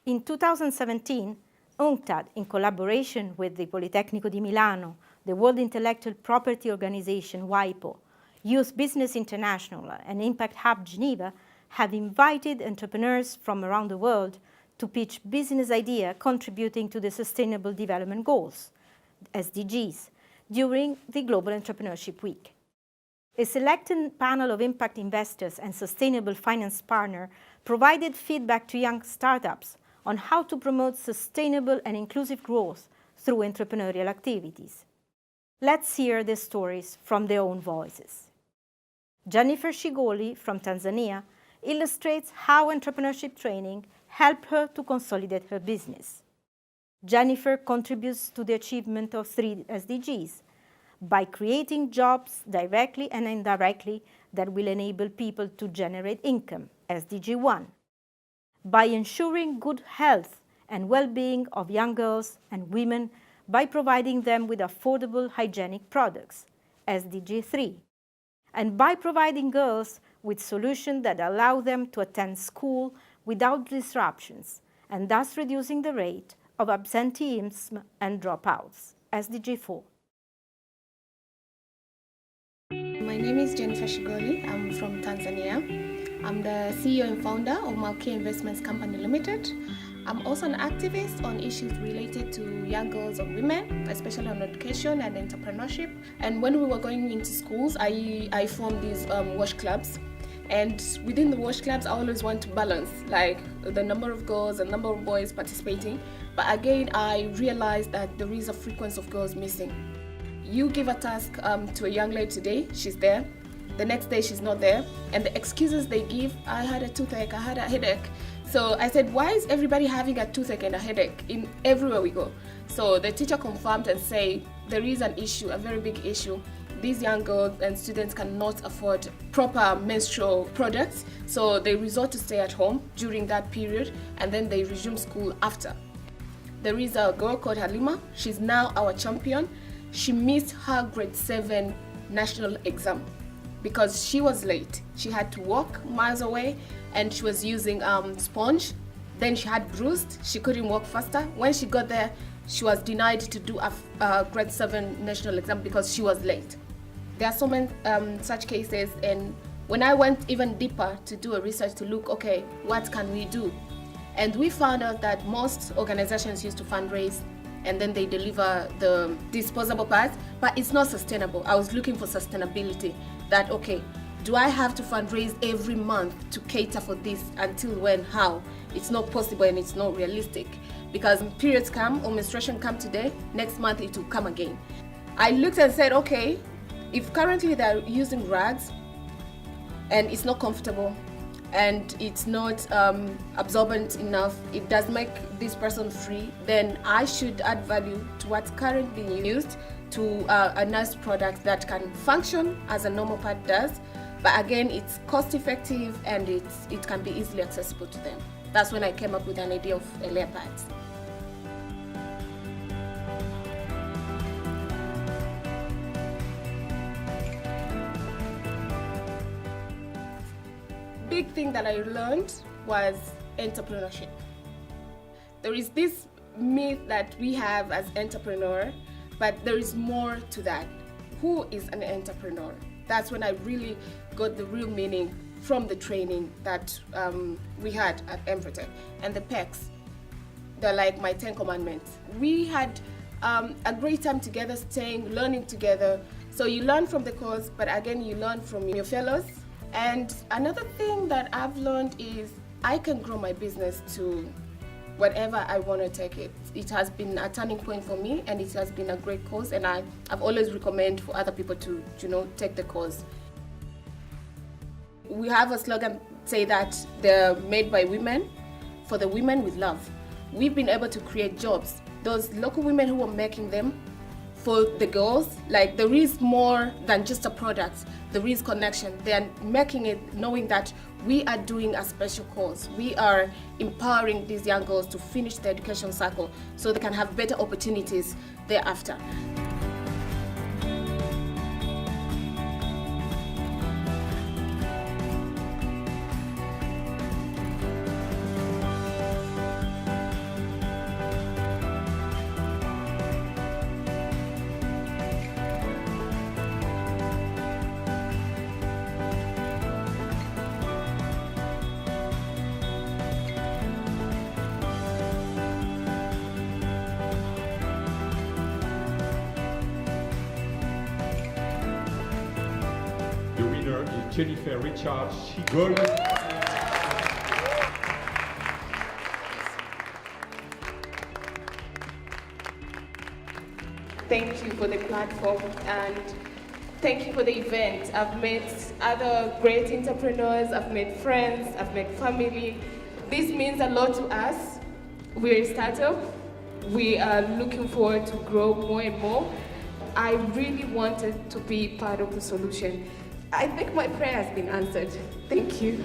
In 2017, UNCTAD, in collaboration with the Politecnico di Milano, the World Intellectual Property Organization, WIPO, Youth Business International, and Impact Hub Geneva, have invited entrepreneurs from around the world to pitch business ideas contributing to the Sustainable Development Goals, SDGs, during the Global Entrepreneurship Week. A selected panel of impact investors and sustainable finance partners provided feedback to young startups on how to promote sustainable and inclusive growth through entrepreneurial activities. Let's hear the stories from their own voices. Jennifer Shigoli from Tanzania illustrates how entrepreneurship training helped her to consolidate her business. Jennifer contributes to the achievement of 3 SDGs by creating jobs directly and indirectly that will enable people to generate income, SDG 1, by ensuring good health and well-being of young girls and women by providing them with affordable hygienic products, SDG 3, and by providing girls with solutions that allow them to attend school without disruptions, and thus reducing the rate of absenteeism and dropouts, SDG 4. My name is Jennifer Shigoli. I'm from Tanzania. I'm the CEO and founder of Malkia Investments Company Limited. I'm also an activist on issues related to young girls and women, especially on education and entrepreneurship. And when we were going into schools, I formed these wash clubs. And within the wash clubs, I always want to balance, like the number of girls and number of boys participating. But again, I realized that there is a frequency of girls missing. You give a task to a young lady today, she's there. The next day she's not there. And the excuses they give, I had a toothache, I had a headache. So I said, why is everybody having a toothache and a headache in everywhere we go? So the teacher confirmed and said, there is an issue, a very big issue. These young girls and students cannot afford proper menstrual products. So they resort to stay at home during that period and then they resume school after. There is a girl called Halima. She's now our champion. She missed her grade 7 national exam because she was late. She had to walk miles away and she was using sponge. Then she had bruised. She couldn't walk faster. When she got there, she was denied to do a grade 7 national exam because she was late. There are so many such cases, and when I went even deeper to do a research to look, okay, what can we do? And we found out that most organizations used to fundraise and then they deliver the disposable parts, but it's not sustainable. I was looking for sustainability, that okay, do I have to fundraise every month to cater for this? Until when? How? It's not possible and it's not realistic because periods come or menstruation come today, next month it will come again. I looked and said, okay, if currently they're using rags and it's not comfortable and it's not absorbent enough, it does make this person free, then I should add value to what's currently being used to a nice product that can function as a normal pad does, but again, it's cost effective and it can be easily accessible to them. That's when I came up with an idea of a layer pads. Big thing that I learned was entrepreneurship. There is this myth that we have as entrepreneur, but there is more to that. Who is an entrepreneur? That's when I really got the real meaning from the training that we had at Empretech. And the PECs, they're like my 10 commandments. We had a great time together, staying, learning together. So you learn from the course, but again, you learn from your fellows. And another thing that I've learned is I can grow my business to whatever I want to take it. It has been a turning point for me and it has been a great course, and I've always recommend for other people to take the course. We have a slogan say that they're made by women for the women with love. We've been able to create jobs. Those local women who are making them for the girls, like there is more than just a product, there is connection. They are making it knowing that we are doing a special cause. We are empowering these young girls to finish the education cycle so they can have better opportunities thereafter. Jennifer Richard Schigol. Thank you for the platform and thank you for the event. I've met other great entrepreneurs, I've met friends, I've met family. This means a lot to us. We're a startup. We are looking forward to grow more and more. I really wanted to be part of the solution. I think my prayer has been answered. Thank you.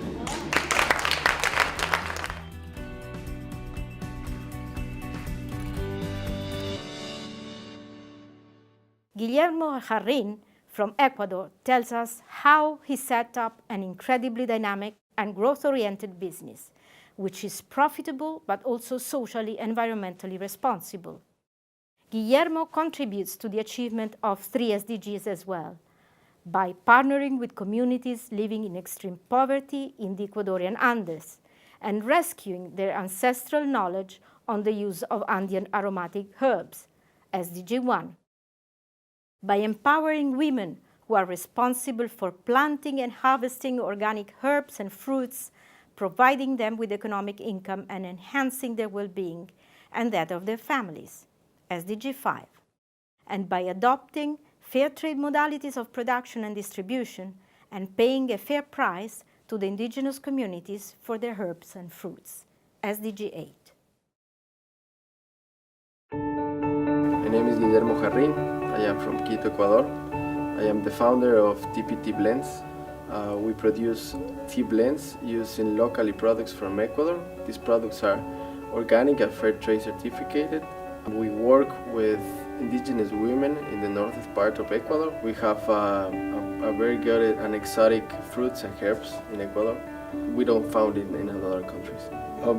Guillermo Jarrin from Ecuador tells us how he set up an incredibly dynamic and growth-oriented business, which is profitable but also socially and environmentally responsible. Guillermo contributes to the achievement of 3 SDGs as well, by partnering with communities living in extreme poverty in the Ecuadorian Andes and rescuing their ancestral knowledge on the use of Andean aromatic herbs, SDG 1. By empowering women who are responsible for planting and harvesting organic herbs and fruits, providing them with economic income and enhancing their well-being and that of their families, SDG 5. And by adopting fair trade modalities of production and distribution and paying a fair price to the indigenous communities for their herbs and fruits, SDG 8. My name is Guillermo Jarrin. I am from Quito, Ecuador. I am the founder of TPT Blends. We produce tea blends using locally products from Ecuador. These products are organic and fair trade certificated. We work with indigenous women in the northeast part of Ecuador. We have a very good and exotic fruits and herbs in Ecuador. We don't find it in other countries.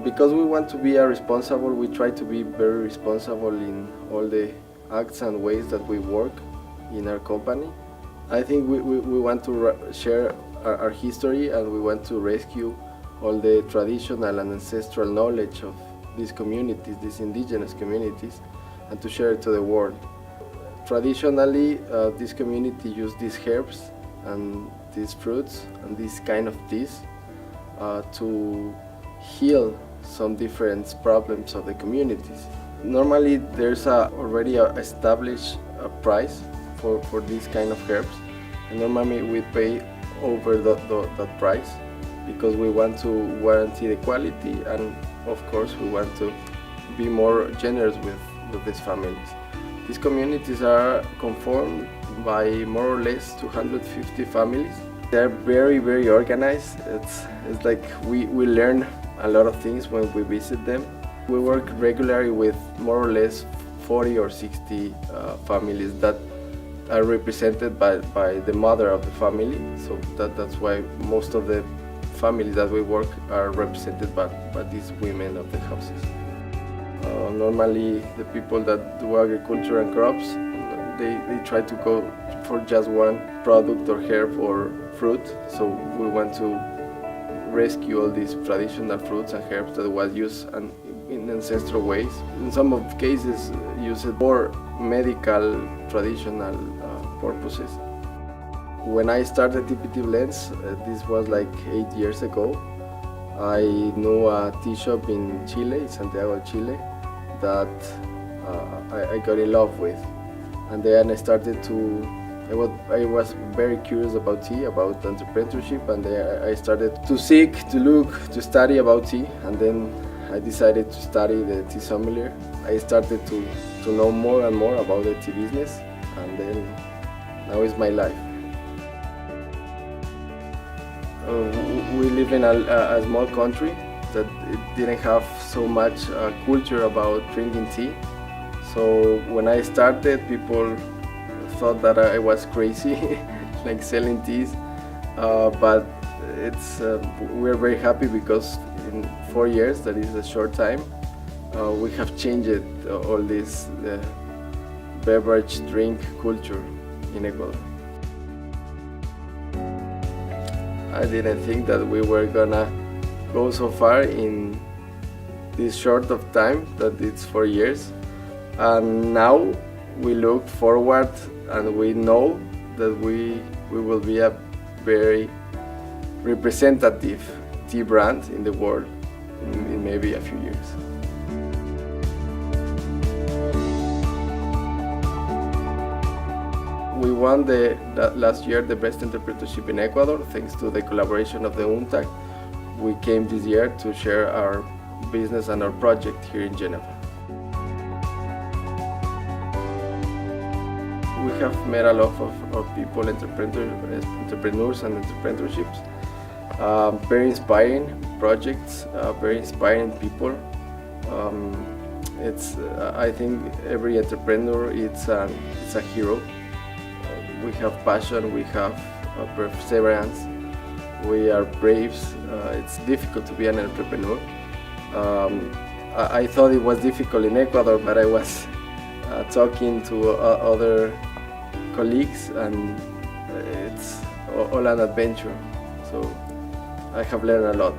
Because we want to be responsible, we try to be very responsible in all the acts and ways that we work in our company. I think we want to share our history, and we want to rescue all the traditional and ancestral knowledge of these communities, these indigenous communities, and to share it to the world. Traditionally, this community used these herbs and these fruits and these kind of teas to heal some different problems of the communities. Normally, there's already established price for these kind of herbs, and normally we pay over that price because we want to guarantee the quality, and of course we want to be more generous with these families. These communities are conformed by more or less 250 families. They're very organized. It's like we learn a lot of things when we visit them. We work regularly with more or less 40 or 60 families that are represented by the mother of the family. So that's why most of the families that we work are represented by these women of the houses. Normally, the people that do agriculture and crops, they try to go for just one product or herb or fruit. So we want to rescue all these traditional fruits and herbs that was used in ancestral ways. In some of cases, use it for medical, traditional purposes. When I started TPT Blends, this was like 8 years ago. I knew a tea shop in Chile, Santiago, Chile, that I got in love with. And then I started to, I was very curious about tea, about entrepreneurship, and I started to seek, to look, to study about tea, and then I decided to study the tea sommelier. I started to know more and more about the tea business, and then now is my life. We live in a small country that it didn't have so much culture about drinking tea. So when I started, people thought that I was crazy, like selling teas. But we're very happy because in 4 years, that is a short time, we have changed all this beverage drink culture in Ecuador. I didn't think that we were gonna go so far in this short of time, that it's 4 years. And now we look forward and we know that we will be a very representative tea brand in the world in maybe a few years. We won last year the Best Entrepreneurship in Ecuador thanks to the collaboration of the UNTAC. We came this year to share our business and our project here in Geneva. We have met a lot of people, entrepreneurs and entrepreneurships. Very inspiring projects, very inspiring people. I think every entrepreneur it's a hero. We have passion, we have perseverance, we are braves. It's difficult to be an entrepreneur. I thought it was difficult in Ecuador, but I was talking to other colleagues, and it's all an adventure. So I have learned a lot.